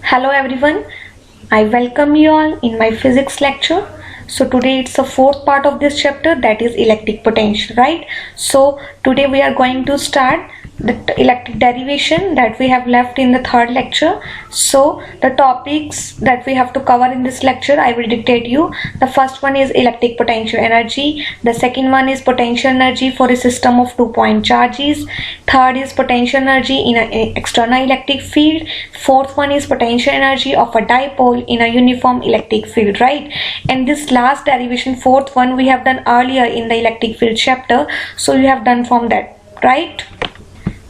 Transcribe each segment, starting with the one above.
Hello everyone, I welcome you all in my physics lecture. So today it's the fourth part of this chapter, that is electric potential, right? So today we are going to start the electric derivation that we have left in the third lecture. So the topics that we have to cover in this lecture I will dictate you. The first one is electric potential energy, the second one is potential energy for a system of 2-point charges, third is potential energy in an external electric field, fourth one is potential energy of a dipole in a uniform electric field, right? And this last derivation, fourth one, we have done earlier in the electric field chapter, so you have done from that, right?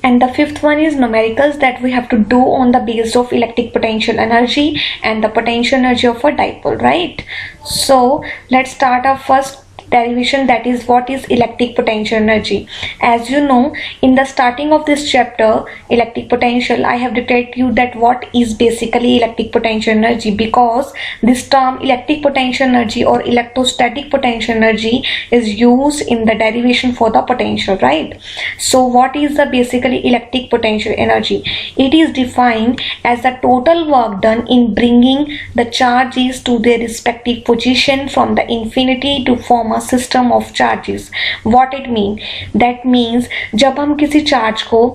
And the fifth one is numericals that we have to do on the basis of electric potential energy and the potential energy of a dipole, right? So let's start our first derivation, that is what is electric potential energy. As you know, in the starting of this chapter electric potential, I have dictated you that what is basically electric potential energy, because this term electric potential energy or electrostatic potential energy is used in the derivation for the potential, right? So what is the basically electric potential energy? It is defined as the total work done in bringing the charges to their respective position from the infinity to form a system of charges. What it mean? That means जब हम किसी charge को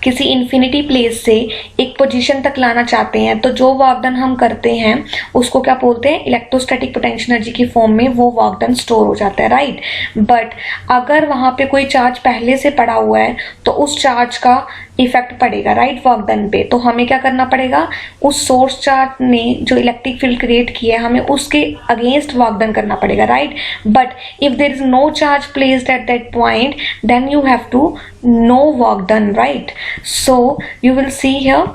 किसी infinity place से एक position तक लाना चाहते हैं, तो जो वर्क डन हम करते हैं उसको क्या बोलते हैं? इलेक्ट्रोस्टैटिक पोटेंशियल एनर्जी की फॉर्म में वो वर्क डन स्टोर हो जाता है, राइट? बट अगर वहां पे कोई चार्ज पहले से पड़ा हुआ है तो उस चार्ज का इफेक्ट पड़ेगा, राइट, वर्क डन पे। तो हमें क्या करना पड़ेगा? उस सोर्स चार्ज ने जो इलेक्ट्रिक फील्ड क्रिएट किया है, हमें उसके अगेंस्ट वर्क डन करना पड़ेगा, right? But if there is no charge placed at that point, then you have to no work done, right? So you will see here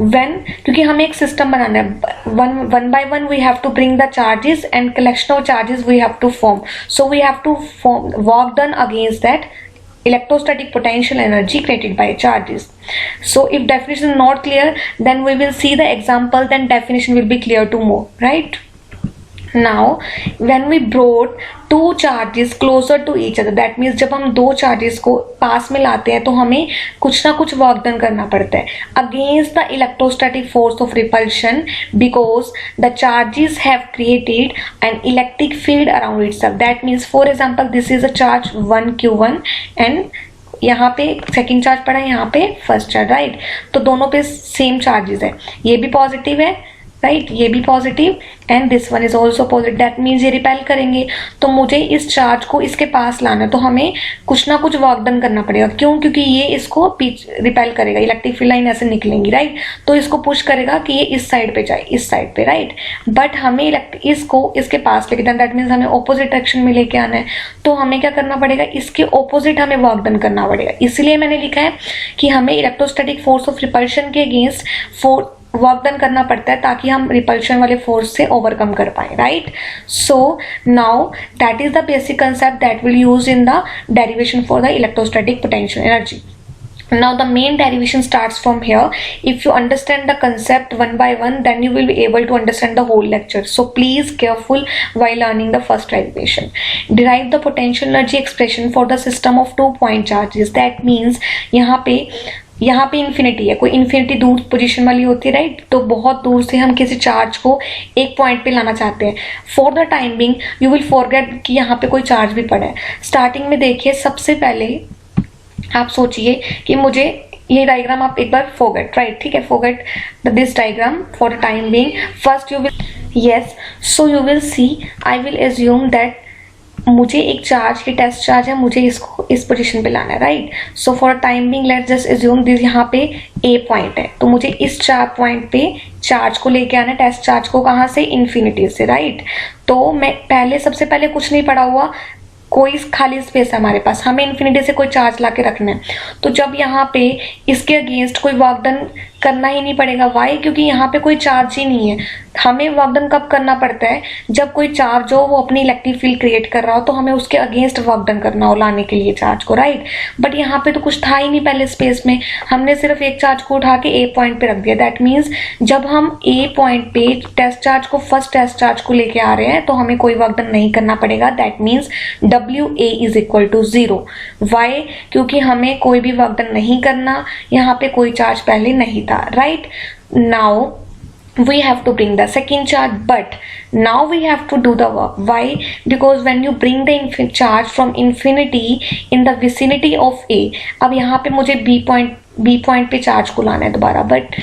when, क्योंकि हमें एक system बनाना है, one by one we have to bring the charges and collection of charges we have to form, so we have to form work done against that electrostatic potential energy created by charges. So if definition is not clear, then we will see the example, then definition will be clear to more, right? Now when we brought two charges closer to each other, that means जब हम दो charges को पास में लाते हैं तो हमें कुछ ना कुछ work done करना पड़ता है against the electrostatic force of repulsion, because the charges have created an electric field around itself. That means for example this is a charge 1q1 and यहाँ पे सेकेंड चार्ज पड़ा है, यहाँ पे फर्स्ट चार्ज, राइट? तो दोनों पे same charges है, ये भी पॉजिटिव है, राइट, ये भी positive and this one is also positive, that means ये रिपेल करेंगे। तो मुझे इस चार्ज को इसके पास लाना है, तो हमें कुछ ना कुछ वर्क डन करना पड़ेगा। क्यों? क्योंकि ये इसको रिपेल करेगा, इलेक्ट्रिक फील्ड लाइन ऐसे निकलेंगी, राइट? तो इसको पुश करेगा कि ये इस साइड पे जाए, इस साइड पे, राइट? बट हमें इसको इसके पास लेके जाना, दैट मीन्स हमें ऑपोजिट डायरेक्शन में लेके आना है, तो हमें क्या करना पड़ेगा? इसके ऑपोजिट हमें वर्क डन करना पड़ेगा। इसलिए मैंने लिखा है कि हमें इलेक्ट्रोस्टैटिक फोर्स ऑफ रिपल्शन के अगेंस्ट वर्क डन करना पड़ता है ताकि हम रिपल्शन वाले फोर्स से ओवरकम कर पाए, right? So now that is the basic concept that will use in the derivation for the electrostatic potential energy. Now the main derivation starts from here. If you understand the concept one by one, then you will be able to understand the whole lecture. So please careful while learning the first derivation. Derive the potential energy expression for the system of 2-point charges. That means यहाँ पे infinity है, कोई infinity दूर position वाली होती है, right? तो बहुत दूर से हम किसी चार्ज को एक पॉइंट पे लाना चाहते हैं। For the time being you will forget कि यहाँ पे कोई चार्ज भी पड़ा है। स्टार्टिंग में देखिए, सबसे पहले आप सोचिए कि मुझे ये डायग्राम आप एक बार फॉरगेट, राइट? ठीक है, forget this diagram for the time Bing. First you will, yes, so you will C, I will assume that मुझे एक चार्ज की टेस्ट चार्ज है, मुझे इसको इस पोजीशन पे लाना है, right? So for time being let's just assume this, यहाँ पे ए पॉइंट है, तो मुझे इस पॉइंट पे चार्ज को लेके आना है, टेस्ट चार्ज को, कहाँ से? इन्फिनिटी से, राइट? तो मैं सबसे पहले कुछ नहीं पड़ा हुआ, कोई खाली स्पेस है हमारे पास, हमें इन्फिनिटी से कोई चार्ज लाके रखना है। तो जब यहाँ पे इसके अगेंस्ट कोई वर्क डन करना ही नहीं पड़ेगा, वाई? क्योंकि यहाँ पे कोई चार्ज ही नहीं है। हमें वर्क डन कब करना पड़ता है? जब कोई चार्ज हो, वो अपनी इलेक्ट्रिक फील्ड क्रिएट कर रहा हो, तो हमें उसके अगेंस्ट वर्क डन करना हो लाने के लिए चार्ज को, राइट? बट यहाँ पे तो कुछ था ही नहीं पहले स्पेस में, हमने सिर्फ एक चार्ज को उठा के ए पॉइंट पे रख दिया। दैट मीन्स जब हम ए पॉइंट पे टेस्ट चार्ज को, फर्स्ट टेस्ट चार्ज को लेके आ रहे हैं, तो हमें कोई वर्क डन नहीं करना पड़ेगा। That means WA is equal to 0। Why? क्योंकि हमें कोई भी वर्क डन नहीं करना, यहाँ पे कोई चार्ज पहले नहीं था, right? Now we have to bring the second charge, but now we have to do the work. Why? Because when you bring the charge from infinity in the vicinity of A, अब यहाँ पे मुझे B point पे charge को लाना है दोबारा, but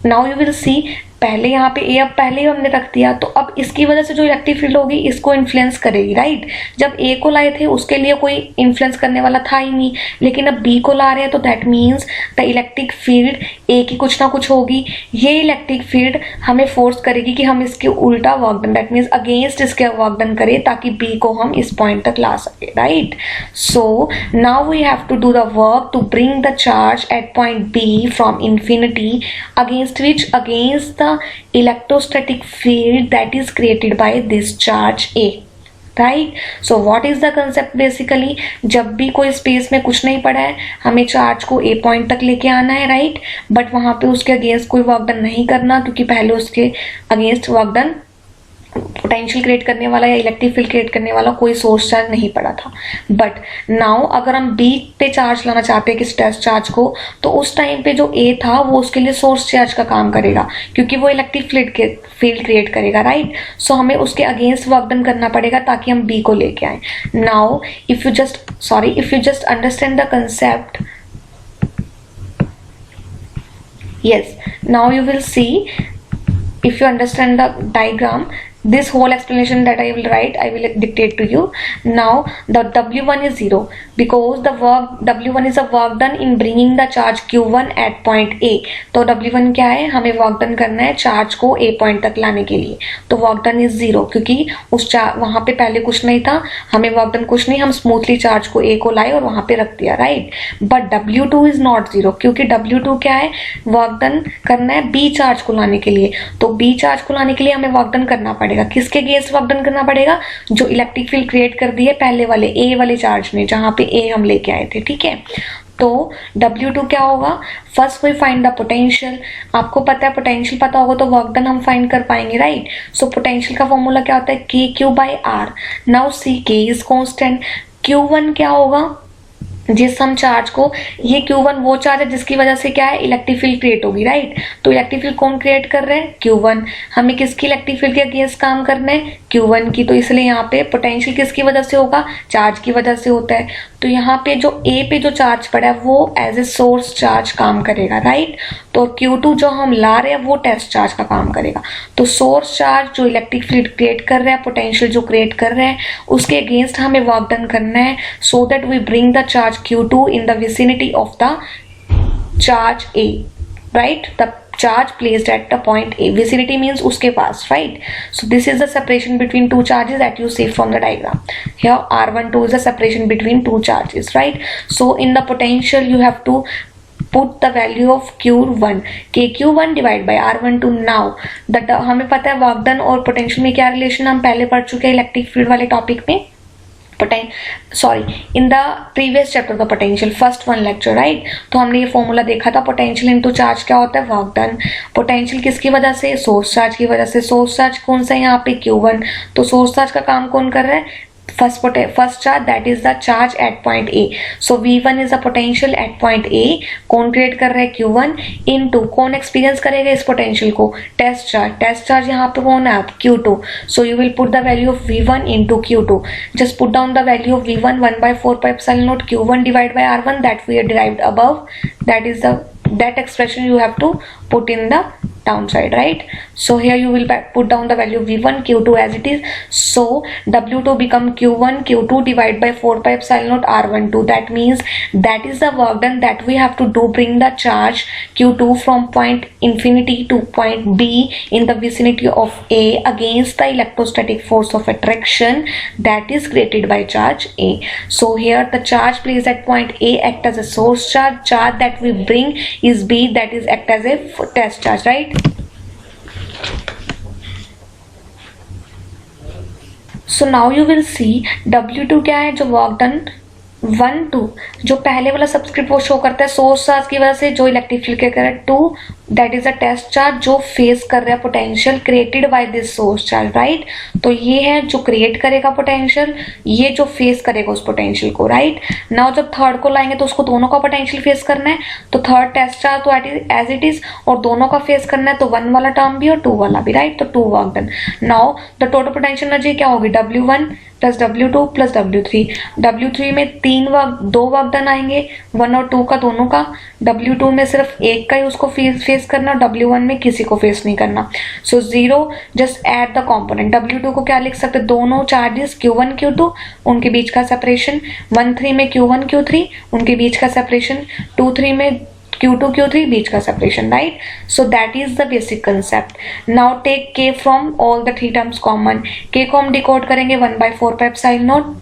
now you will सी, पहले यहाँ पे ए अब पहले ही हमने रख दिया, तो अब इसकी वजह से जो इलेक्ट्रिक फील्ड होगी इसको इन्फ्लुएंस करेगी, राइट। जब ए को लाए थे उसके लिए कोई इन्फ्लुएंस करने वाला था ही नहीं, लेकिन अब बी को ला रहे हैं तो that means the electric field A की कुछ ना कुछ होगी। ये इलेक्ट्रिक फील्ड हमें फोर्स करेगी कि हम इसके उल्टा work done, that means against इसके वर्क डन करें ताकि बी को हम इस पॉइंट तक ला सके, right. So now we have to do the work to bring the charge at point B from infinity against which, against the electrostatic field that is created by this charge A, right? So what is the concept basically? जब भी कोई space में कुछ नहीं पड़ा है, हमें charge को A पॉइंट तक लेके आना है, राइट, बट वहां पे उसके अगेंस्ट कोई वर्क डन नहीं करना, क्योंकि पहले उसके against work done potential create करने वाला या इलेक्ट्रिक फील्ड क्रिएट करने वाला कोई सोर्स चार्ज नहीं पड़ा था। बट नाउ अगर हम बी पे चार्ज लाना चाहते हैं किस टेस्ट चार्ज को, तो उस टाइम पे जो ए था वो उसके लिए सोर्स चार्ज का काम करेगा, क्योंकि वो इलेक्ट्रिक फील्ड क्रिएट करेगा, राइट। सो हमें उसके अगेंस्ट वर्क डन करना पड़ेगा ताकि हम बी को लेके आए। Now if you just understand the concept, yes, now you will see, if you understand the diagram, this whole explanation that I will write, I will dictate to you. Now the W1 is 0 because the work W1 is a work done in bringing the charge Q1 at point A. तो W1 क्या है, हमें work done करना है charge को A point तक लाने के लिए, तो वर्क डन इज 0 क्योंकि उस वहां पे पहले कुछ नहीं था, हमें वर्क डन कुछ नहीं, हम स्मूथली चार्ज को A को लाए और वहां पे रख दिया, right. But W2 is not 0 क्योंकि W2 क्या है, वर्क डन करना है B चार्ज को लाने के लिए, तो B चार्ज को लाने के लिए हमें वर्क डन करना पड़ेगा। किसके अगेंस्ट वर्क डन करना पड़ेगा, जो इलेक्ट्रिक फील्ड क्रिएट कर दी है पहले वाले ए वाले चार्ज ने, जहां पे ए हम लेके आए थे, ठीक है। तो W2 क्या होगा, first we find the potential, आपको पता है पोटेंशियल पता होगा तो वर्क डन हम फाइंड कर पाएंगे, राइट। सो पोटेंशियल का फॉर्मूला क्या होता है, KQ/R। Now see K is constant, Q1 क्या होगा, जिस हम चार्ज को, ये Q1 वो चार्ज है जिसकी वजह से क्या है, इलेक्ट्रिक फील्ड क्रिएट होगी, राइट। तो इलेक्ट्रिक फील्ड कौन क्रिएट कर रहे हैं, Q1। हमें किसकी इलेक्ट्रिक फील्ड के अगेंस्ट काम करना है, Q1 की, तो इसलिए यहाँ पे पोटेंशियल किसकी वजह से होगा, चार्ज की वजह से होता है। तो यहाँ पे जो A पे जो चार्ज पड़ा है वो एज ए सोर्स चार्ज काम करेगा, राइट। तो Q2 जो हम ला रहे हैं वो टेस्ट चार्ज का काम करेगा। तो सोर्स चार्ज जो इलेक्ट्रिक फील्ड क्रिएट कर रहा है, पोटेंशियल जो क्रिएट कर रहे हैं, उसके अगेंस्ट हमें वर्क डन करना है, so that we bring the charge Q2 in the vicinity of the charge A, right? The charge placed at the point A. Vicinity means उसके पास, right? So this is the separation between two charges that you see from the diagram. Here R12 is the separation between two charges, right? So in the potential you have to put the value of Q1, KQ1 divided by R12. Now that हमें पता है work done और potential में क्या relation, हम पहले पढ़ चुके हैं इलेक्ट्रिक फील्ड वाले टॉपिक में, in the previous chapter the potential, first one lecture, right। तो हमने ये फॉर्मूला देखा था, पोटेंशियल इनटू चार्ज क्या होता है, वर्क डन। पोटेंशियल किसकी वजह से, सोर्स चार्ज की वजह से। सोर्स चार्ज कौन सा है यहाँ पे, Q1। तो सोर्स चार्ज का काम कौन कर रहा है, first charge, that is the charge at point A. So V1 is the potential at point A, कौन क्रिएट कर रहा है, Q1, इनटू कौन एक्सपीरियंस करेगा इस पोटेंशियल को, टेस्ट चार्ज। टेस्ट चार्ज यहाँ पे कौन है, Q2। So you will put the value of V1 into Q2, just put down the value of V1, 1/4πε0 Q1 divided by R1 that we have derived above, that expression you have to put in the downside, right? So here you will put down the value of V1, Q2 as it is. So W2 become Q1, Q2 divided by 4πε0 R12. That means that is the work done that we have to do, bring the charge Q2 from point infinity to point B in the vicinity of A against the electrostatic force of attraction that is created by charge A. So here the charge placed at point A act as a source charge. Charge that we bring is B, that is act as a test charge, right? So now you will see W2 क्या है, जो work done 1 2 जो पहले वाला subscript वो show करता है source charge की वजह से जो इलेक्ट्रिक फील्ड क्रिएट कर रहा है। 2 that is a test charge जो फेस कर रहा है potential created by this source charge, right. तो ये है जो क्रिएट करेगा पोटेंशियल, ये जो फेस करेगा उस पोटेंशियल को, राइट। नाउ जब थर्ड को लाएंगे तो उसको दोनों का पोटेंशियल फेस करना है, तो थर्ड टेस्ट चार्ज तो एज इट इज और दोनों का फेस करना है, तो 1 वाला टर्म भी और 2 वाला भी, राइट। तो 2 work done. Now the total potential energy क्या होगी, W1 plus W2 plus W3। W3 में 2 वर्क डन आएंगे, 1 और 2 का दोनों का। W2 में सिर्फ एक का ही उसको फेस करना और W1 में किसी को फेस नहीं करना। सो 0 just add the component. W2 को क्या लिख सकते, दोनों चार्जेस Q1 Q2 उनके बीच का सेपरेशन, 1 3 में Q1 Q3 उनके बीच का सेपरेशन, 2 3 में Q2 Q3 बीच का separation, right. So that is the basic concept. Now take K from all the 3 terms common. K को हम डिकोड करेंगे 1/4πε0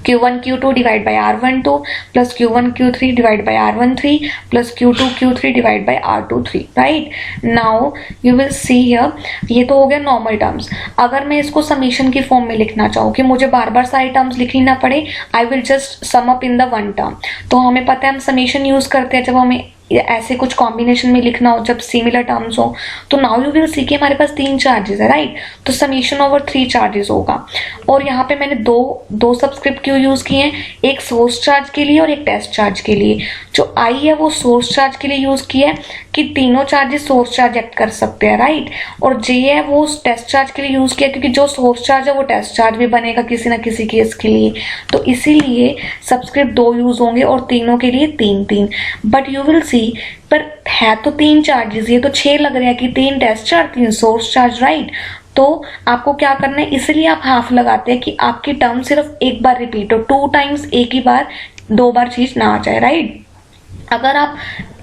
Q1 Q2 divide by R12 plus Q1 Q3 divide by R13 plus Q2 Q3 divide by R23, right. Now you will see here, ये तो हो गया normal terms. अगर मैं इसको समीशन की फॉर्म में लिखना चाहूँ कि मुझे बार बार सारे टर्म्स लिखनी ना पड़े, I will just sum up in the one term. तो हमें पता है हम समीशन यूज करते हैं जब हमें ऐसे कुछ कॉम्बिनेशन में लिखना हो, जब सिमिलर टर्म्स हो। तो नाउ यू विल सी कि हमारे पास 3 चार्जेस है, राइट। तो समीशन ओवर 3 चार्जेस होगा। और यहाँ पे मैंने दो सबस्क्रिप्ट क्यों यूज किए हैं, एक सोर्स चार्ज के लिए और एक टेस्ट चार्ज के लिए। जो आई है वो सोर्स चार्ज के लिए यूज किया है कि तीनों चार्जेस सोर्स चार्ज एक्ट कर सकते हैं, राइट। और जे है वो टेस्ट चार्ज के लिए यूज किया क्योंकि जो सोर्स चार्ज है वो टेस्ट चार्ज भी बनेगा किसी ना किसी केस के लिए। तो इसीलिए सबस्क्रिप्ट 2 यूज होंगे और तीनों के लिए 3 बट यू विल सी पर है तो 3 चार्जेस, ये तो 6 लग रहे हैं कि 3 test charge 3 source charge, right. तो आपको क्या करना है, इसलिए आप हाफ लगाते हैं कि आपकी टर्म सिर्फ एक बार रिपीट हो, 2 टाइम्स एक ही बार 2 बार चीज ना आ जाए, राइट। अगर आप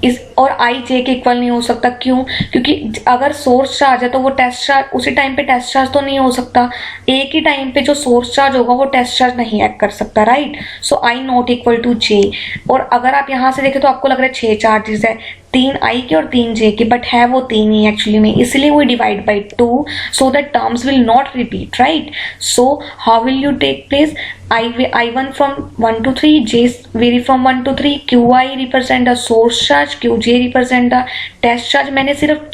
इस और आई जे के इक्वल नहीं हो सकता, क्यों, क्योंकि अगर सोर्स चार्ज है तो वो टेस्ट चार्ज उसी टाइम पे टेस्ट चार्ज तो नहीं हो सकता। एक ही टाइम पे जो सोर्स चार्ज होगा वो टेस्ट चार्ज नहीं एक्ट कर सकता, right. So I not equal to J. और अगर आप यहां से देखें तो आपको लग रहा है 6 चार्जेस है, 3 आई के और 3 जे के, बट है वो 3 ही एक्चुअली में, इसलिए वो divide by 2 so that terms will not repeat, right. So how will you take place, I1 from 1 to 3, J vary from 1 to 3, QI represent the source charge, QJ represent the test charge। मैंने सिर्फ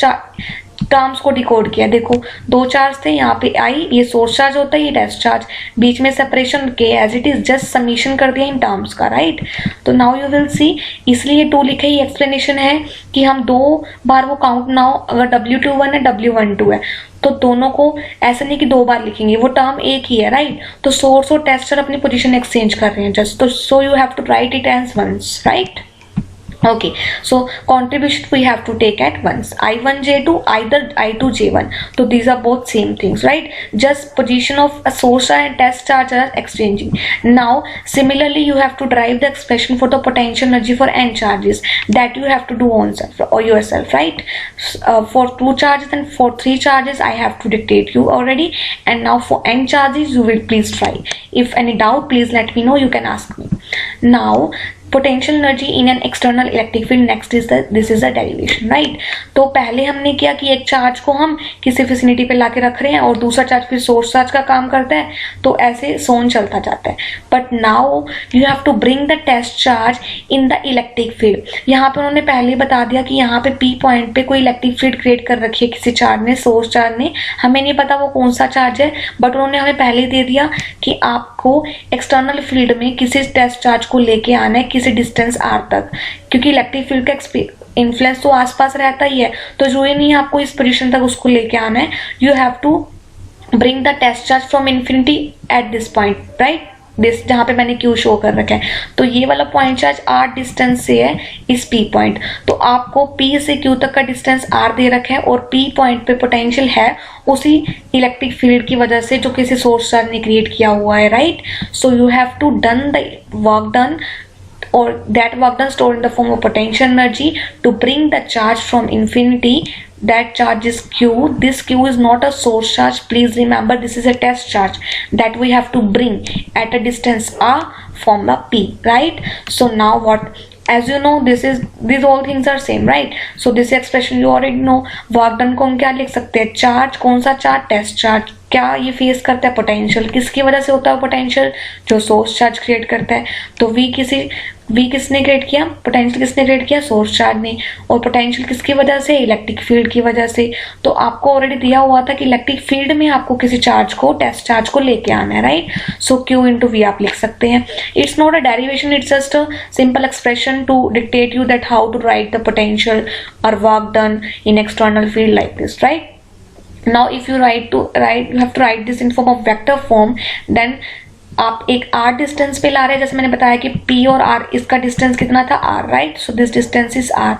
terms को decode किया, देखो 2 charge थे, यहाँ पे आई ये source charge होता है, ये टेस्ट चार्ज, बीच में सेपरेशन के as it is, just summation कर दिया इन टर्म्स का, राइट। तो नाउ यू विल सी, इसलिए 2 लिखे, ये एक्सप्लेनेशन है कि हम 2 बार वो काउंट ना हो। अगर W21 है W12 है तो दोनों को ऐसा नहीं कि 2 बार लिखेंगे, वो टर्म एक ही है, राइट। तो सोर्स और टेस्टर अपनी पोजीशन एक्सचेंज कर रहे हैं जस्ट, तो so you have to write it as once, right. Okay, so contribution we have to take at once, I1 J2 either I2 J1, so these are both same things, right. Just position of a source and test charge are exchanging. Now similarly you have to derive the expression for the potential energy for n charges, that you have to do on self or yourself, right. For 2 charges and for 3 charges I have to dictate you already, and now for n charges you will please try. If any doubt please let me know, you can ask me. Now potential energy in an external electric field, next is this is the derivation, right. तो पहले हमने किया कि एक charge को हम किसी vicinity पे लाके रख रहे हैं और दूसरा चार्ज फिर सोर्स चार्ज का काम करता है, तो ऐसे सोन चलता जाता है। But now you have to bring the test charge in the electric field. यहाँ पे उन्होंने पहले बता दिया कि यहाँ पे पी पॉइंट पे कोई इलेक्ट्रिक फील्ड क्रिएट कर रखी है किसी चार्ज ने, सोर्स चार्ज ने, हमें नहीं पता वो कौन सा चार्ज है, बट उन्होंने हमें पहले दे दिया कि आपको एक्सटर्नल फील्ड में किसी टेस्ट चार्ज को लेके आना है किसी डिस्टेंस r तक, क्योंकि इलेक्ट्रिक फील्ड का इन्फ्लुएंस तो आसपास रहता ही है, तो जरूरी नहीं है आपको इस पोजीशन तक उसको लेके आना है। You have to bring the test charge from infinity at this point, right, this जहां पे मैंने Q शो कर रखा है। तो ये वाला पॉइंट चार्ज r डिस्टेंस से है इस P पॉइंट, तो आपको P से Q तक का डिस्टेंस r दे रखा है और P पॉइंट पे पोटेंशियल है उसी इलेक्ट्रिक फील्ड की वजह से जो किसी सोर्स चार्ज ने क्रिएट किया हुआ है, right. So you have to done the work done or that work done stored in the form of potential energy to bring the charge from infinity. That charge is Q. This Q is not a source charge, please remember, this is a test charge that we have to bring at a distance r from the P, right. So now what, as you know, these all things are same, right. So this expression you already know. Work done को हम क्या लिख सकते हैं, charge, कौन सा charge, test charge, क्या ये फेस करता है? पोटेंशियल। किसकी वजह से होता है पोटेंशियल? जो सोर्स चार्ज क्रिएट करता है। तो V किसने क्रिएट किया? पोटेंशियल किसने क्रिएट किया? सोर्स चार्ज ने। और पोटेंशियल किसकी वजह से? इलेक्ट्रिक फील्ड की वजह से। तो आपको ऑलरेडी दिया हुआ था कि इलेक्ट्रिक फील्ड में आपको किसी चार्ज को, टेस्ट चार्ज को लेके आना है, right? So Q into V आप लिख सकते हैं। It's not a derivation, it's just a simple expression to dictate you that how to write the potential और work done in external field like this, right? Now if you you have to write this in form of vector form, then आप एक r distance पे ला रहे हैं, जैसे मैंने बताया कि P और R, इसका डिस्टेंस कितना था? R, right? So this distance is R.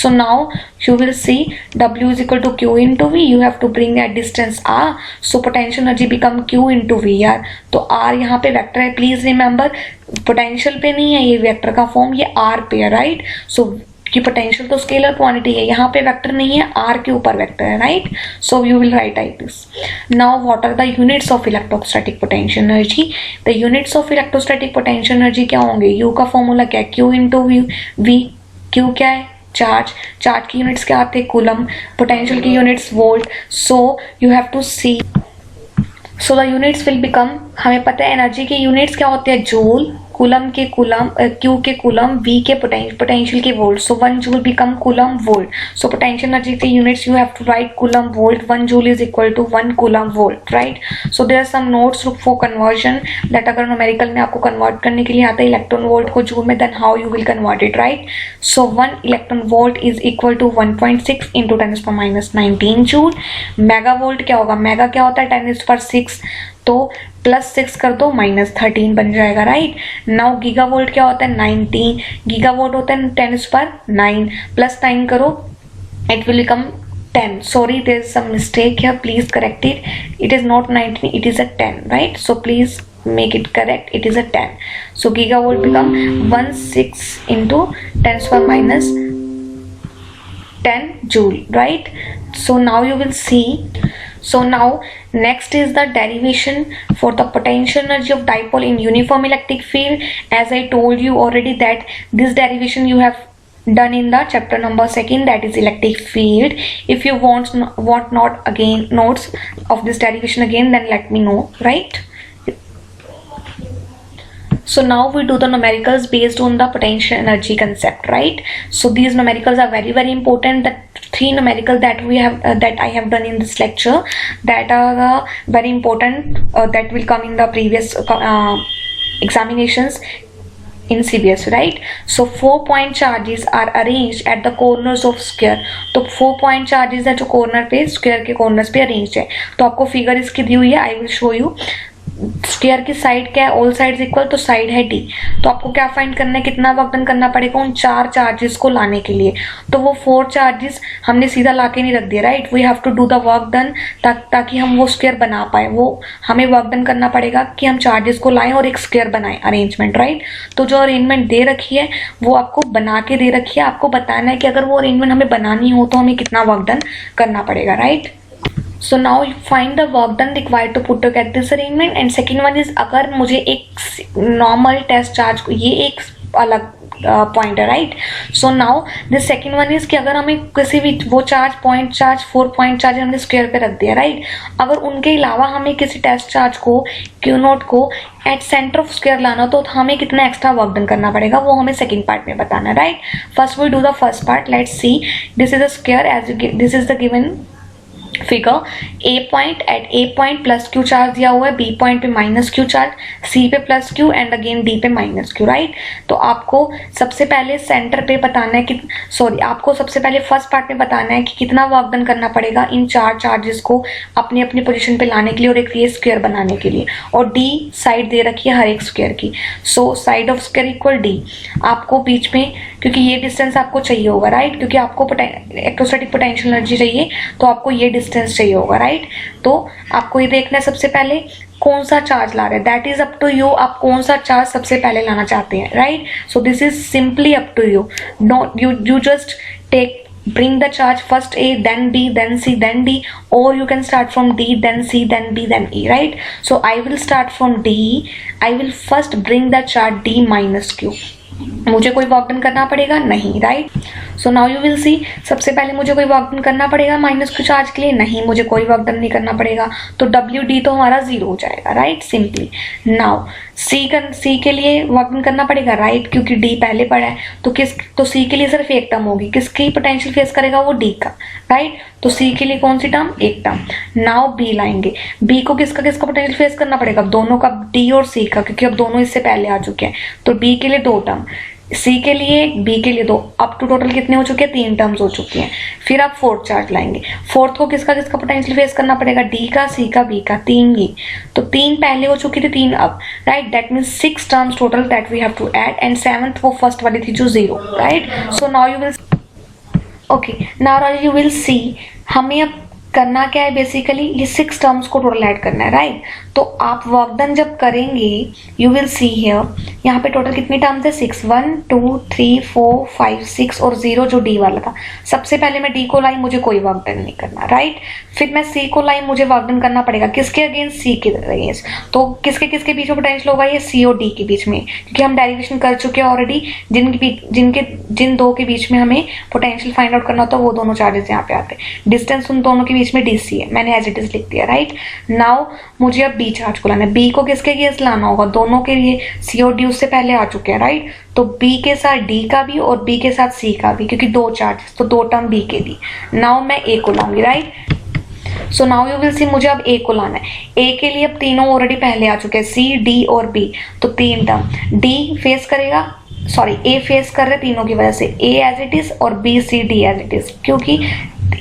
So now you will see W is equal to Q into V. You have to bring that distance R. So potential energy become Q into V R. तो R यहाँ पे vector है, please remember, potential पे नहीं है ये vector का form, ये R पे है, राइट? सो कि पोटेंशियल तो स्केलर क्वांटिटी है, यहाँ पे वेक्टर नहीं है, R के ऊपर वेक्टर है, right? So you will write like this. Now what are the units of electrostatic potential energy? The units of electrostatic potential energy क्या होंगे? U का फॉर्मूला क्या है? Q into V. Q क्या है? चार्ज की यूनिट्स क्या आते हैं? कूलम. पोटेंशियल की units volt. So you have to see, so the units will become, हमें पता है एनर्जी की यूनिट्स क्या होते हैं? जूल. कूलम के कूलम, Q के कूलम, V के पोटेंशियल के volt. So 1 joule become coulomb volt. So potential energy के units you have to write coulomb volt. 1 joule is equal to 1 coulomb volt, right? So there are some notes for conversion that अगर numerical में आपको convert करने के लिए आता है electron volt को जूल में, then how you will convert it, right? So 1 electron volt is equal to 1.6 into 10⁻⁹ joule. Mega volt क्या होगा? मेगा क्या होता है? 10⁶. तो +6 कर दो, -13 बन जाएगा, राइट? नाउ गीगा वोल्ट क्या होता है? 19 गीगा वोल्ट होता है 10⁹ +9 करो, it will become 10. Sorry, there is some mistake here, please correct it. It is not 19, it is a 10, right? So please make it correct, it is a 10. So gigavolt become 16 into 10⁻10 joule, right? So now you will see, so now next is the derivation for the potential energy of dipole in uniform electric field. As I told you already that this derivation you have done in the chapter number 2, that is electric field. If you want not again notes of this derivation again, then let me know, right? So now we do the numericals based on the potential energy concept, right? So these numericals are very important. The 3 numericals that we have that I have done in this lecture, that are very important, that will come in the previous examinations in CBS, right? So 4-point charges are arranged at the corners of square. तो 4-point charges है जो corner पे, square के corners पे arranged है. तो आपको figure इसकी दी हुई है, I will show you. Square की साइड क्या है? ऑल साइड्स इक्वल, तो साइड है D. तो आपको क्या फाइंड करना है? कितना वर्क डन करना पड़ेगा उन 4 चार्जेस को लाने के लिए? तो वो 4 चार्जेस हमने सीधा लाके नहीं रख दिया, right? We have to do the work done ताकि हम वो स्क्वायर बना पाए. वो हमें वर्क डन करना पड़ेगा कि हम चार्जेस को लाएं और एक स्क्वायर बनाएं, अरेंजमेंट, राइट? तो जो अरेंजमेंट दे रखी है वो आपको बना के दे रखी है. आपको बताना है कि अगर वो अरेंजमेंट हमें बनानी हो तो हमें कितना वर्क डन करना पड़ेगा, right? So now you find the work done required to put together this arrangement. And second one is, अगर मुझे एक नॉर्मल टेस्ट चार्ज को, ये एक अलग पॉइंट है, right? So now the second one is कि अगर हमें किसी भी वो charge, point charge, 4-point charge हमने स्क्वायर पे रख दिया, राइट? अगर उनके अलावा हमें किसी टेस्ट चार्ज को, Q0 को एट सेंटर ऑफ स्क्वायर लाना, तो हमें कितना एक्स्ट्रा वर्क डन करना पड़ेगा वो हमें सेकंड पार्ट में बताना है, right? First we do the first part. Let's see, this is a square, as this is the given figure. A point, at A point plus Q charge दिया हुआ है, B पॉइंट पे -Q charge, C पे +Q and again D पे -Q, right? तो आपको सबसे पहले सेंटर पे बताना है कि, सॉरी, आपको सबसे पहले फर्स्ट पार्ट में बताना है कि कितना वर्क डन करना पड़ेगा इन 4 चार्जेस को अपनी अपनी पोजीशन पे लाने के लिए और एक ये स्क्वायर बनाने के लिए. और D साइड दे रखी है हर एक स्क्वायर की. So side of square equal D. आपको बीच में, क्योंकि ये डिस्टेंस आपको चाहिए होगा, राइट? क्योंकि आपको इलेक्ट्रोस्टैटिक पोटेंशियल एनर्जी चाहिए तो आपको ये डिस्टेंस चाहिए होगा, राइट? तो आपको ये देखना है सबसे पहले कौन सा चार्ज ला रहे हैं. That is up to you, आप कौन सा चार्ज सबसे पहले लाना चाहते हैं, right? So this is simply up to you. Not you just bring the charge first A, then B, then C, then D, or you can start from D, then C, then B, then E, right? So I will start from D. I will first bring the charge D minus Q. मुझे कोई work done करना पड़ेगा नहीं, right? So now you will सी, सबसे पहले मुझे कोई work done करना पड़ेगा माइनस क्यू चार्ज के लिए? नहीं, मुझे कोई वर्क डन नहीं करना पड़ेगा, तो डब्ल्यू डी तो हमारा जीरो हो जाएगा, राइट, सिंपली। नाउ सी के लिए वर्क डन करना पड़ेगा, राइट, क्योंकि डी पहले पड़ा है, तो सी के लिए सिर्फ एक टर्म होगी, किसकी पोटेंशियल फेस करेगा? वो डी का, राइट। तो सी के लिए कौन सी टर्म? एक टर्म। नाउ बी लाएंगे, बी को किसका पोटेंशियल फेस करना पड़ेगा? दोनों का, डी और सी का, क्योंकि अब दोनों इससे पहले आ चुके हैं, तो बी के लिए दो टर्म, सी के लिए, बी के लिए दो, अप टू टोटल कितने हो चुके हैं? 3 टर्म्स हो चुकी हैं। फिर आप फोर्थ चार्ज लाएंगे, फोर्थ को किसका पोटेंशियल फेस करना पड़ेगा? डी का, सी का, बी का, 3 ही, तो 3 पहले हो चुकी थी, 3 अब, right, that means 6 terms total that we have to add, and 7th वो फर्स्ट वाली थी जो 0, right. So now you will, okay, now you will see, हमें अब करना क्या है? बेसिकली ये 6 टर्म्स को टोटल ऐड करना है, राइट। तो आप वर्क डन जब करेंगे, यू विल सी हियर, यहाँ पे टोटल कितनी टर्म्स है? 6, 1 2 3 4 5 6 और 0 जो डी वाला था। सबसे पहले मैं डी को लाई, मुझे कोई वर्क डन नहीं करना, राइट। फिर मैं सी को लाई, मुझे वर्क डन करना पड़ेगा, किसके अगेंस्ट? सी के अगेंस्ट। तो किसके किसके बीच में पोटेंशियल होगा? ये सी और डी के बीच में, क्योंकि हम डेरिवेशन कर चुके हैं ऑलरेडी, जिन दो के बीच में हमें पोटेंशियल फाइंड आउट करना होता है, वो दोनों चार्जेस यहाँ पे आते हैं। डिस्टेंस उन दोनों के बीच में डीसी है, मैंने एज इट इज लिख दिया, राइट। नाउ मुझे अब बी चार्ज को लाना है, बी को किसके अगेंस्ट लाना होगा? दोनों के लिए, सी और डी उससे पहले आ चुके हैं, राइट। तो बी के साथ डी का भी और बी के साथ सी का भी, क्योंकि 2 चार्जेस, तो 2 टर्म बी के दी। नाउ मैं ए को लाऊंगी, right. So now you will see, मुझे अब ए को लाना है। ए के लिए अब तीनों ऑलरेडी पहले आ चुके हैं, सी, डी और बी, तो 3 टर्म। डी फेस करेगा, सॉरी, ए फेस कर रहे तीनों की वजह से, ए एज इट इज और B C D as it is, क्योंकि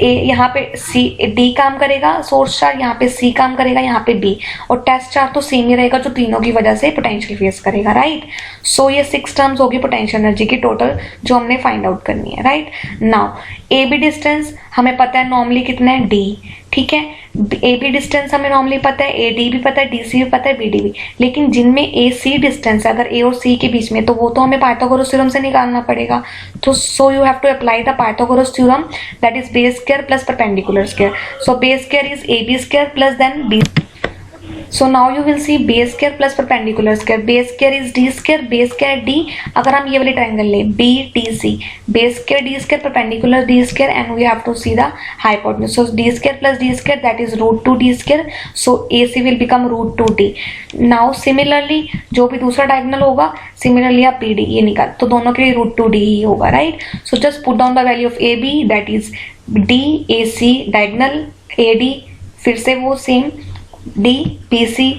यहाँ पे सी डी काम करेगा सोर्स चार्ज, यहाँ पे सी काम करेगा, यहाँ पे बी, और टेस्ट चार्ज तो सेम ही रहेगा जो तीनों की वजह से पोटेंशियल फेस करेगा, राइट। सो ये 6 टर्म्स होगी पोटेंशियल एनर्जी की टोटल, जो हमने फाइंड आउट करनी है, right. Now A B distance हमें पता है नॉर्मली कितना है? डी, ठीक है। ए बी डिस्टेंस हमें नॉर्मली पता है, ए डी भी पता है, डी सी भी पता है, बी डी भी, लेकिन जिनमें ए सी डिस्टेंस है अगर ए और सी के बीच में, तो वो तो हमें पाइथागोरस थ्योरम से निकालना पड़ेगा। तो so you have to apply the Pythagoras theorem, that is base square plus perpendicular square. So base square is A B square plus then B. So now you will see base square plus perpendicular square. Base square is d square, base square d. अगर हम ये वाली triangle लें B D C, base square d square perpendicular d square, and we have to see the hypotenuse. So d square plus d square, that is root 2 d square. So AC will become root 2 d. Now similarly जो भी दूसरा diagonal होगा, similarly आप PD ये निकाल, तो दोनों के लिए root 2 d ही होगा, right? So just put down the value of AB, that is D AC diagonal AD, फिर से वो सेम डी बी सी,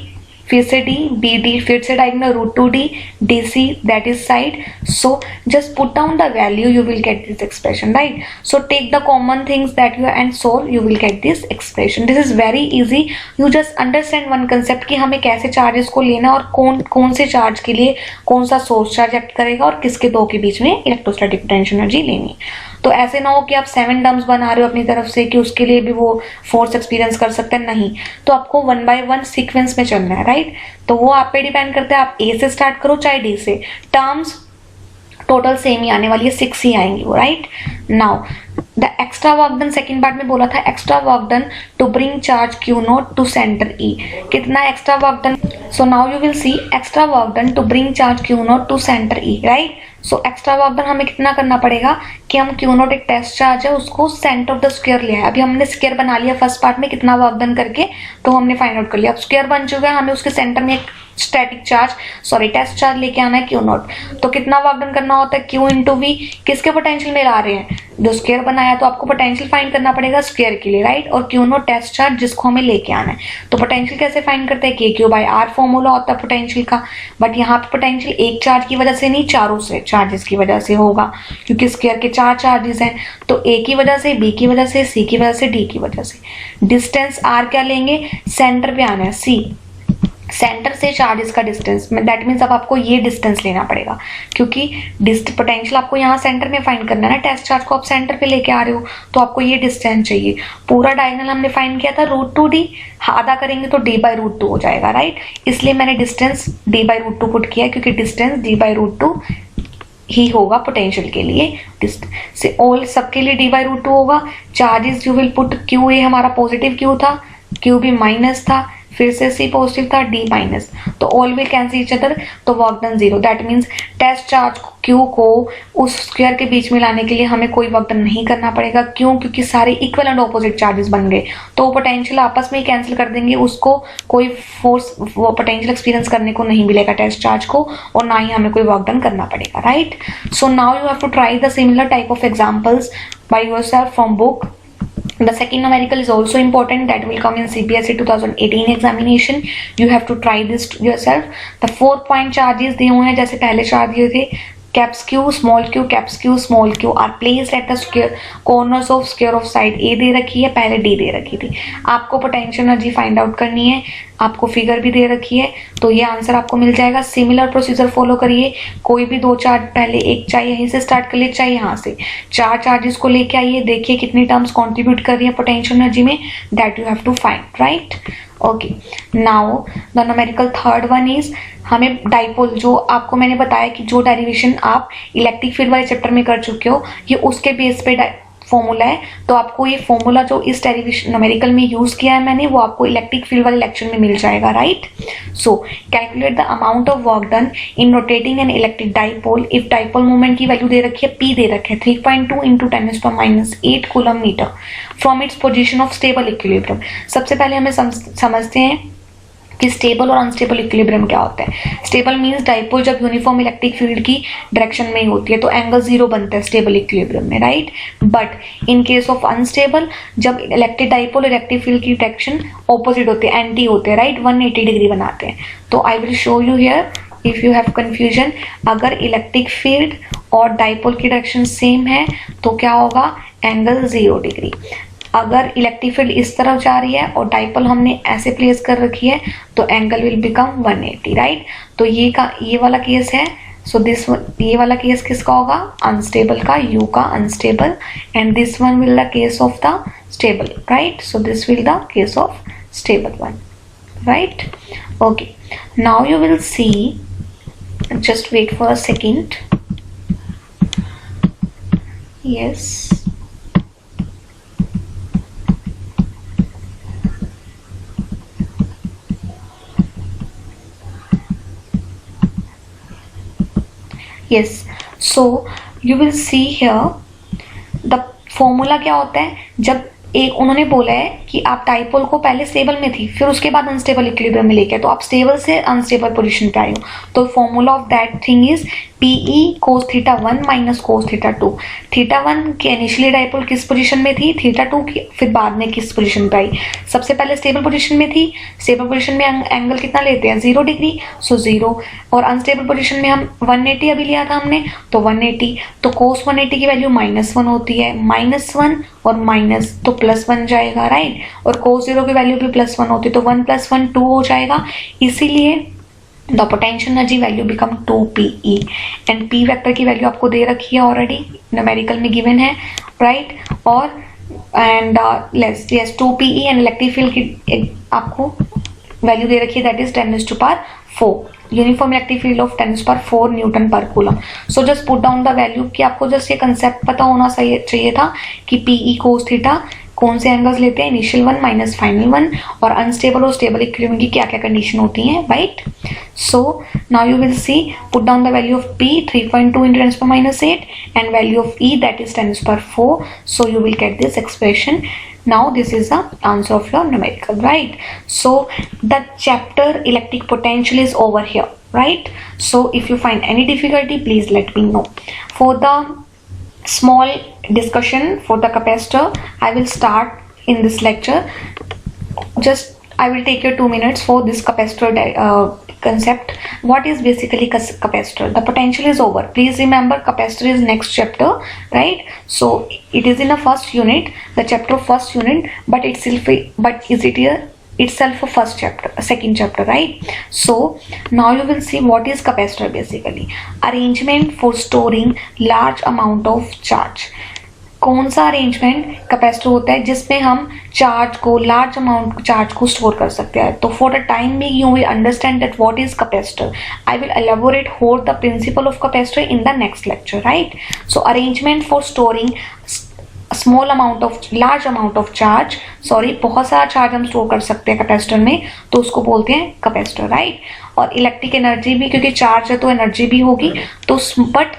फिर से डी बी डी, फिर से diagonal root 2 D D C, that is side. So just put down the value, you will get this expression, right? So take the common things that you and solve, you will get this expression. This is very easy. You just understand one concept कि हमें कैसे charges को लेना और कौन से charge के लिए कौन सा सोर्स चार्ज एक्ट करेगा और किसके दो के बीच में इलेक्ट्रोस्टैटिक पोटेंशियल एनर्जी लेनी. तो ऐसे ना हो कि आप 7 टर्म्स बना रहे हो अपनी तरफ से कि उसके लिए भी वो फोर्स एक्सपीरियंस कर सकते हैं, नहीं. तो आपको 1 by 1 सीक्वेंस में चलना है, राइट? तो वो आप पे डिपेंड करता है, आप ए से स्टार्ट करो चाहे डी से. टर्म्स टोटल सेम ही आने वाली है, 6 ही आएंगी वो, right? Now the extra work done, second part में बोला था extra work done to bring charge Q naught to centre E. कितना extra work done? So now you will see extra work done to bring charge Q naught to centre E, right? So extra work done हमें कितना करना पड़ेगा कि हम Q naught एक test charge है उसको सेंटर ऑफ द स्क्वायर लिया है. अभी हमने स्क्वायर बना लिया फर्स्ट पार्ट में कितना वर्क डन करके, तो हमने फाइंड आउट कर लिया. अब स्क्वायर बन चुका है, हमें उसके सेंटर में एक स्टैटिक चार्ज टेस्ट चार्ज लेके आना है क्यू नोट. तो कितना वर्क डन करना होता है? Q into V. किसके पोटेंशियल में ला रहे हैं? जो स्क्वायर बनाया, तो आपको पोटेंशियल फाइंड करना पड़ेगा स्क्वायर के लिए, राइट? और क्यू नोट टेस्ट चार्ज जिसको हमें लेके आना है. तो पोटेंशियल कैसे फाइंड करते हैं? के क्यू बाई आर फॉर्मूला होता है पोटेंशियल का. बट यहाँ पे पोटेंशियल एक चार्ज की वजह से नहीं, चारों से चार्जेस की वजह से होगा, क्योंकि स्क्वायर के 4 चार्जेस हैं. तो ए की वजह से, बी की वजह से, सी की वजह से, डी की वजह से. डिस्टेंस आर क्या लेंगे? सेंटर पे आना है, सी. सेंटर से चार्जेस का डिस्टेंस, दैट मीन्स अब आपको ये डिस्टेंस लेना पड़ेगा, क्योंकि पोटेंशियल आपको यहाँ सेंटर में फाइंड करना है ना. टेस्ट चार्ज को आप सेंटर पे लेके आ रहे हो, तो आपको ये डिस्टेंस चाहिए. पूरा डायगोनल हमने फाइंड किया था रूट 2 डी, आधा करेंगे तो डी बाई रूट 2 हो जाएगा, राइट? इसलिए मैंने distance D by root 2 put किया, क्योंकि डिस्टेंस डी बाई रूट 2 ही होगा पोटेंशियल के लिए. से ऑल सबके लिए डी बाई रूट 2 होगा. Charges you will put, Q A हमारा पॉजिटिव क्यू था, क्यू बी माइनस था, फिर से C पॉजिटिव था, D माइनस, तो all will cancel each other, तो work done 0। That means test charge Q को उस स्क्वायर के बीच में लाने के लिए हमें कोई वर्क डन नहीं करना पड़ेगा। क्यों? क्योंकि सारे इक्वल एंड ऑपोजिट चार्जेस बन गए, तो पोटेंशियल आपस में ही कैंसिल कर देंगे, उसको कोई फोर्स वो पोटेंशियल एक्सपीरियंस करने को नहीं मिलेगा टेस्ट चार्ज को, और ना ही हमें कोई वर्क डन करना पड़ेगा, right. So now you have to try the similar type of examples by yourself from book. The second numerical is also important, that will come in CBSE 2018 examination. You have to try this yourself. The 4 point charges दिए हुए हैं जैसे पहले charge दिए थे, caps Q, small q, caps Q, small q are placed at the square corners of square of side A दे रखी है, पहले D दे रखी थी। आपको पोटेंशियल एनर्जी फाइंड आउट करनी है, आपको फिगर भी दे रखी है, तो ये आंसर आपको मिल जाएगा। सिमिलर प्रोसीजर फॉलो करिए, कोई भी दो चार्ज पहले एक चाहे यहीं से स्टार्ट कर ले, चाहे यहाँ से, चार चार्जेस को लेके आइए, देखिए कितनी टर्म्स कॉन्ट्रीब्यूट कर रही है पोटेंशियल एनर्जी में, that you have to find, right. Okay, now the numerical third one is, हमें डाइपोल, जो आपको मैंने बताया कि जो डेरिवेशन आप इलेक्ट्रिक फील्ड वाले चैप्टर में कर चुके हो, ये उसके बेस पे फॉर्मूला है, तो आपको ये फॉर्मूला जो इस डेरिवेशन न्यूमेरिकल में यूज किया है मैंने, वो आपको इलेक्ट्रिक फील्ड वाले लेक्चर में मिल जाएगा, right. So calculate the amount of work done in rotating an electric dipole if dipole moment की वैल्यू दे रखी है, P दे रखे है 3.2 into 10⁻⁸ coulomb metre from its position of stable equilibrium. सबसे पहले हमें समझते हैं कि स्टेबल और अनस्टेबल इक्विलिब्रियम क्या होता है। स्टेबल मींस डाइपोल जब यूनिफॉर्म इलेक्ट्रिक फील्ड की डायरेक्शन में ही होती है तो एंगल 0 बनता है स्टेबल इक्विलिब्रियम में, right. But in case of unstable, जब इलेक्ट्रिक डाइपोल इलेक्ट्रिक फील्ड की डायरेक्शन ऑपोजिट होते हैं, एंटी होते हैं, राइट, 180 डिग्री बनाते हैं। तो I will show you here if you have confusion. अगर इलेक्ट्रिक फील्ड और डाइपोल की डायरेक्शन सेम है तो क्या होगा, एंगल 0 डिग्री। अगर इलेक्ट्रिक फील्ड इस तरफ जा रही है और डाइपोल हमने ऐसे प्लेस कर रखी है तो एंगल विल बिकम 180, राइट। तो ये वाला केस है, सो दिस ये वाला केस किसका होगा, अनस्टेबल का, यू का unstable, and this one will the case of the stable, right. So this will the case of stable one, right. Okay, now you will C, just wait for a second. Yes, yes, so you will see here the formula क्या होता है। जब एक उन्होंने बोला है कि आप डाइपोल को पहले स्टेबल में थी, फिर उसके बाद अनस्टेबल इक्विलिब्रियम में लेके, तो आप स्टेबल से अनस्टेबल पोजीशन पे आए हो, तो formula of that thing is PE cos θ1 minus cos θ2। θ1 की इनिशियली डाइपोल किस पोजीशन में थी, θ2 की फिर बाद में किस पोजीशन पे आई। सबसे पहले स्टेबल पोजीशन में थी, स्टेबल पोजीशन में एंगल कितना लेते हैं, 0 डिग्री, सो 0, और अनस्टेबल पोजीशन में हम 180 अभी लिया था हमने, तो 180, तो cos 180 की वैल्यू -1 होती है, -1 और माइनस तो +1 जाएगा, राइट, और cos 0 की वैल्यू भी +1 होती है, तो 1 + 1 2 हो जाएगा। इसीलिए the potential energy value become 2PE, and P vector की वैल्यू आपको दे रखी है ऑलरेडी, न्यूमेरिकल में गिवन है, राइट, और and yes 2PE and electric field की आपको वैल्यू दे रखी है, that is 10⁴, uniform electric field of 10⁴ newton per coulomb. So just put down the value, कि आपको जस्ट ये कंसेप्ट पता होना चाहिए था कि PE cos θ कौन से एंगल्स लेते हैं, initial one minus final one, और अनस्टेबल और स्टेबल इक्विलिब्रियम की क्या क्या कंडीशन होती हैं, right. So now you will C, put down the value of P 3.2 into 10⁻⁸ and value of E, that is 10⁴, so you will get this expression. Now this is the answer of your numerical, right. So the chapter electric potential is over here, right. So if you find any difficulty, please let me know. For the small discussion for the capacitor, I will start in this lecture. Just I will take your 2 minutes for this capacitor concept. What is basically capacitor? The potential is over. Please remember, capacitor is next chapter, right? So it is in a first unit, the chapter of first unit, but is it here itself a first chapter, a second chapter, right? So now you will see what is capacitor. Basically arrangement for storing large amount of charge. कौन सा arrangement capacitor होता है जिसमें हम charge को, large amount charge को store कर सकते हैं। तो for the time being you will understand that what is capacitor. I will elaborate whole the principle of capacitor in the next lecture, right. So arrangement for storing small amount of large amount of charge, sorry बहुत सारा charge हम store कर सकते हैं capacitor में, तो उसको बोलते हैं कैपेसिटर, राइट। और इलेक्ट्रिक एनर्जी भी, क्योंकि चार्ज है तो एनर्जी भी होगी, तो बट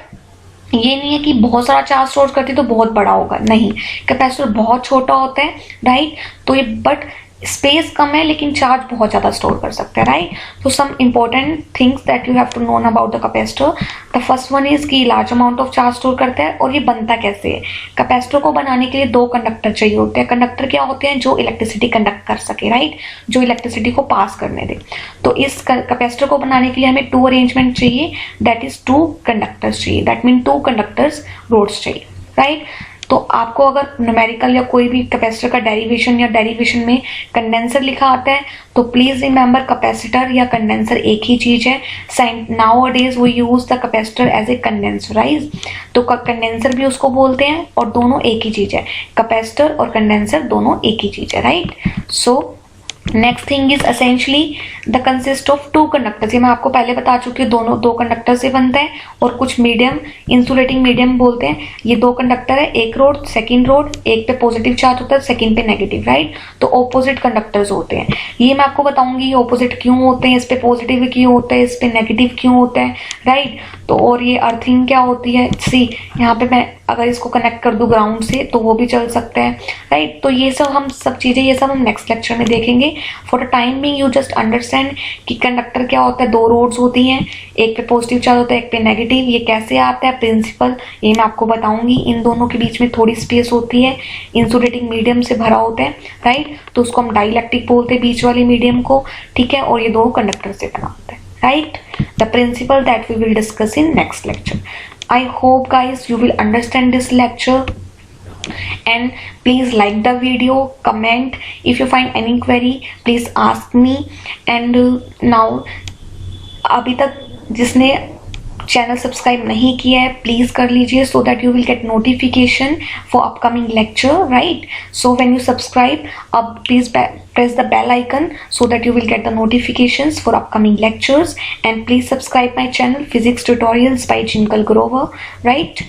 ये नहीं है कि बहुत सारा चार्ज स्टोर करती तो बहुत बड़ा होगा, नहीं, कैपेसिटर बहुत छोटा होता है, राइट। तो ये बट स्पेस कम है लेकिन चार्ज बहुत ज्यादा स्टोर कर सकते हैं, राइट। तो some important things that you have to known about the capacitor. The first one is कि large amount of charge store करता है। और ये बनता कैसे है? कैपेसिटर को बनाने के लिए दो कंडक्टर चाहिए होते हैं। कंडक्टर क्या होते हैं? जो इलेक्ट्रिसिटी कंडक्ट कर सके, राइट, जो इलेक्ट्रिसिटी को पास करने दे। तो इस कैपेसिटर को बनाने के लिए हमें टू अरेंजमेंट चाहिए, दैट इज टू कंडक्टर्स चाहिए, that mean two conductors rods चाहिए, राइट। तो आपको अगर न्यूमेरिकल या कोई भी कैपेसिटर का डेरिवेशन या डेरिवेशन में कंडेंसर लिखा आता है तो प्लीज रिमेंबर कैपेसिटर या कंडेंसर एक ही चीज है। Nowadays we use the capacitor as a condenser, right. तो कंडेंसर भी उसको बोलते हैं और दोनों एक ही चीज है। कैपेसिटर और कंडेंसर दोनों एक ही चीज है, right. So next thing is essentially the consist of two conductors. ये मैं आपको पहले बता चुकी हूँ, दोनों दो कंडक्टर से बनता है। और कुछ मीडियम, इंसुलेटिंग मीडियम बोलते हैं। ये दो कंडक्टर है, एक रोड सेकंड रोड, एक पे पॉजिटिव चार्ज होता है सेकंड पे नेगेटिव, राइट। तो ऑपोजिट कंडक्टर्स होते हैं। ये मैं आपको बताऊंगी ऑपोजिट क्यों होते हैं, इस पे पॉजिटिव क्यों होता है, इस पे नेगेटिव क्यों होता है, राइट। तो और ये अर्थिंग क्या होती है, सी यहाँ पे मैं अगर इसको कनेक्ट कर दूं ग्राउंड से तो वो भी चल सकता है, राइट। तो ये सब चीजें ये सब हम नेक्स्ट लेक्चर में देखेंगे। For the time being you just understand कि कंडक्टर क्या होता है। दो रोड्स होती हैं, एक पे पॉजिटिव चार्ज होता है, एक पे नेगेटिव। ये कैसे आता है प्रिंसिपल, ये मैं आपको बताऊंगी। इन दोनों के बीच में थोड़ी स्पेस होती है, इंसुलेटिंग मीडियम से भरा होता है, राइट। तो उसको हम डाइलेक्ट्रिक बोलते हैं, बीच वाले मीडियम को, ठीक है। और ये दो कंडक्टर से बना होता है, right? The principle that we will discuss in next lecture. I hope guys you will understand this lecture and please like the video, comment. If you find any query please ask me. And now अभी तक जिसने channel subscribe नहीं किया है please कर लीजिए, so that you will get notification for upcoming lecture, right. So when you subscribe अब please press the bell icon so that you will get the notifications for upcoming lectures. And please subscribe my channel Physics Tutorials by Jinkal Grover, right?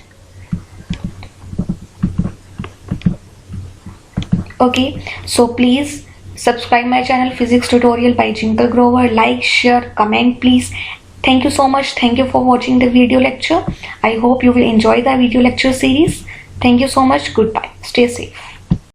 Okay, so please subscribe my channel Physics Tutorial by Jinkal Grover. Like, share, comment please. Thank you so much. Thank you for watching the video lecture. I hope you will enjoy the video lecture series. Thank you so much. Goodbye. Stay safe.